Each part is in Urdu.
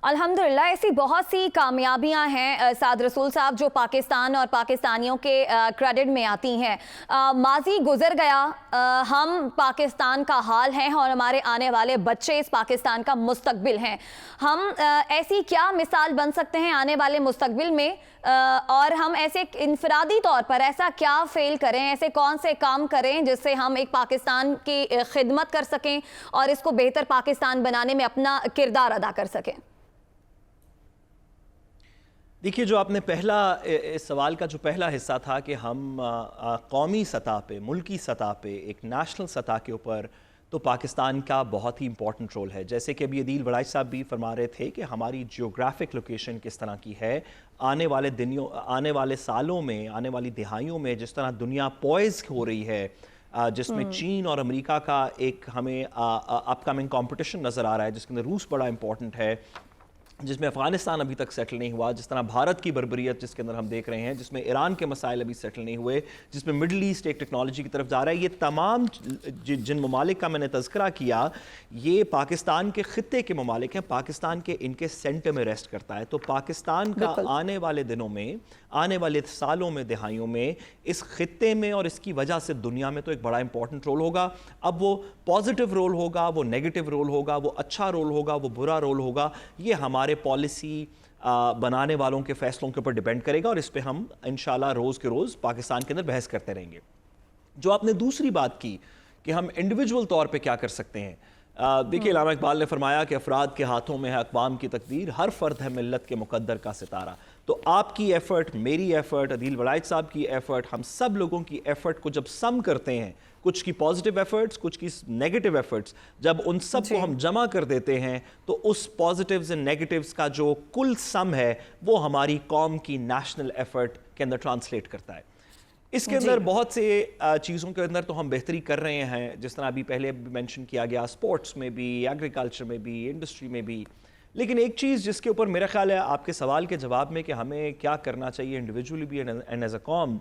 الحمدللہ ایسی بہت سی کامیابیاں ہیں سعد رسول صاحب جو پاکستان اور پاکستانیوں کے کریڈٹ میں آتی ہیں۔ ماضی گزر گیا، ہم پاکستان کا حال ہیں اور ہمارے آنے والے بچے اس پاکستان کا مستقبل ہیں۔ ہم ایسی کیا مثال بن سکتے ہیں آنے والے مستقبل میں، اور ہم ایسے انفرادی طور پر ایسا کیا فیل کریں، ایسے کون سے کام کریں جس سے ہم ایک پاکستان کی خدمت کر سکیں اور اس کو بہتر پاکستان بنانے میں اپنا کردار ادا کر سکیں؟ دیکھیے، جو آپ نے اس سوال کا جو پہلا حصہ تھا کہ ہم قومی سطح پہ، ملکی سطح پہ، ایک نیشنل سطح کے اوپر تو پاکستان کا بہت ہی امپورٹنٹ رول ہے۔ جیسے کہ ابھی عدیل وڑائی صاحب بھی فرما رہے تھے کہ ہماری جیوگرافک لوکیشن کس طرح کی ہے، آنے والے سالوں میں، آنے والی دہائیوں میں جس طرح دنیا پوائز ہو رہی ہے، جس میں چین اور امریکہ کا ایک ہمیں اپ کمنگ کمپٹیشن نظر آ رہا ہے، جس کے اندر روس بڑا امپورٹنٹ ہے، جس میں افغانستان ابھی تک سیٹل نہیں ہوا، جس طرح بھارت کی بربریت جس کے اندر ہم دیکھ رہے ہیں، جس میں ایران کے مسائل ابھی سیٹل نہیں ہوئے، جس میں مڈل ایسٹ ایک ٹیکنالوجی کی طرف جا رہا ہے، یہ تمام جن ممالک کا میں نے تذکرہ کیا، یہ پاکستان کے خطے کے ممالک ہیں، پاکستان کے ان کے سینٹر میں ریسٹ کرتا ہے۔ تو پاکستان کا آنے والے دنوں میں، آنے والے سالوں میں، دہائیوں میں اس خطے میں اور اس کی وجہ سے دنیا میں تو ایک بڑا امپورٹنٹ رول ہوگا۔ اب وہ پازیٹیو رول ہوگا، وہ نیگیٹو رول ہوگا، وہ اچھا رول ہوگا، وہ برا رول ہوگا، یہ ہمارے پالیسی بنانے والوں کے فیصلوں کے اوپر ڈیپینڈ کرے گا، اور اس پہ ہم انشاءاللہ روز کے روز پاکستان کے اندر بحث کرتے رہیں گے۔ جو آپ نے دوسری بات کی کہ ہم انڈیویجول طور پہ کیا کر سکتے ہیں، دیکھیے علامہ اقبال نے فرمایا کہ افراد کے ہاتھوں میں ہے اقوام کی تقدیر، ہر فرد ہے ملت کے مقدر کا ستارہ۔ تو آپ کی ایفرٹ، میری ایفرٹ، عدیل وڑائی صاحب کی ایفرٹ، ہم سب لوگوں کی ایفرٹ کو جب سم کرتے ہیں، کچھ کی پازیٹیو ایفرٹس، کچھ کی نیگیٹیو ایفرٹس، جب ان سب کو ہم جمع کر دیتے ہیں تو اس پازیٹیوز اور نیگیٹیوز کا جو کل سم ہے وہ ہماری قوم کی نیشنل ایفرٹ کے اندر ٹرانسلیٹ کرتا ہے۔ اس کے اندر بہت سے چیزوں کے اندر تو ہم بہتری کر رہے ہیں، جس طرح ابھی پہلے مینشن کیا گیا، سپورٹس میں بھی، ایگریکلچر میں بھی، انڈسٹری میں بھی۔ لیکن ایک چیز جس کے اوپر میرا خیال ہے آپ کے سوال کے جواب میں کہ ہمیں کیا کرنا چاہیے انڈیویجولی بھی اینڈ ایز اے قوم،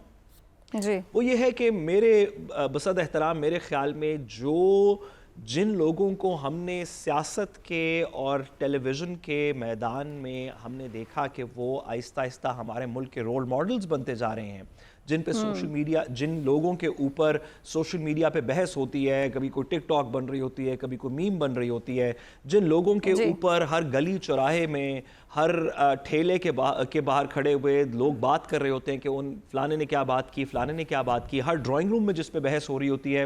وہ یہ ہے کہ میرے بصد احترام، میرے خیال میں جن لوگوں کو ہم نے سیاست کے اور ٹیلی ویژن کے میدان میں ہم نے دیکھا کہ وہ آہستہ آہستہ ہمارے ملک کے رول ماڈلز بنتے جا رہے ہیں، جن پہ سوشل میڈیا، جن لوگوں کے اوپر سوشل میڈیا پہ بحث ہوتی ہے، کبھی کوئی ٹک ٹاک بن رہی ہوتی ہے، کبھی کوئی میم بن رہی ہوتی ہے، جن لوگوں کے اوپر ہر گلی چوراہے میں، ہر ٹھیلے کے باہر کھڑے ہوئے لوگ بات کر رہے ہوتے ہیں کہ ان فلانے نے کیا بات کی، فلانے نے کیا بات کی، ہر ڈرائنگ روم میں جس پہ بحث ہو رہی ہوتی ہے،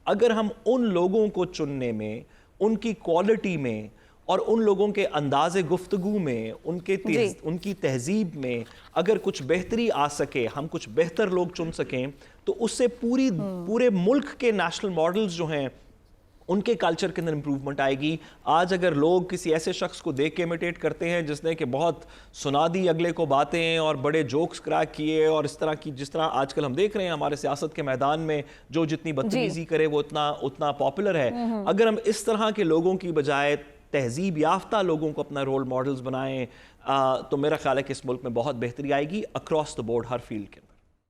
اگر ہم ان لوگوں کو چننے میں، ان کی کوالٹی میں اور ان لوگوں کے انداز گفتگو میں، ان کی تہذیب میں اگر کچھ بہتری آ سکے، ہم کچھ بہتر لوگ چن سکیں، تو اس سے پورے ملک کے نیشنل ماڈلز جو ہیں ان کے کلچر کے اندر امپروومنٹ آئے گی۔ آج اگر لوگ کسی ایسے شخص کو دیکھ کے امیٹیٹ کرتے ہیں جس نے کہ بہت سنا دی اگلے کو باتیں اور بڑے جوکس کریک کیے، اور اس طرح کی جس طرح آج کل ہم دیکھ رہے ہیں ہمارے سیاست کے میدان میں جو جتنی بدتمیزی کرے وہ اتنا پاپولر ہے، اگر ہم اس طرح کے لوگوں کی بجائے تہذیب یافتہ لوگوں کو اپنا رول ماڈلز بنائیں تو میرا خیال ہے کہ اس ملک میں بہت بہتری آئے گی across the board, Hare field کے۔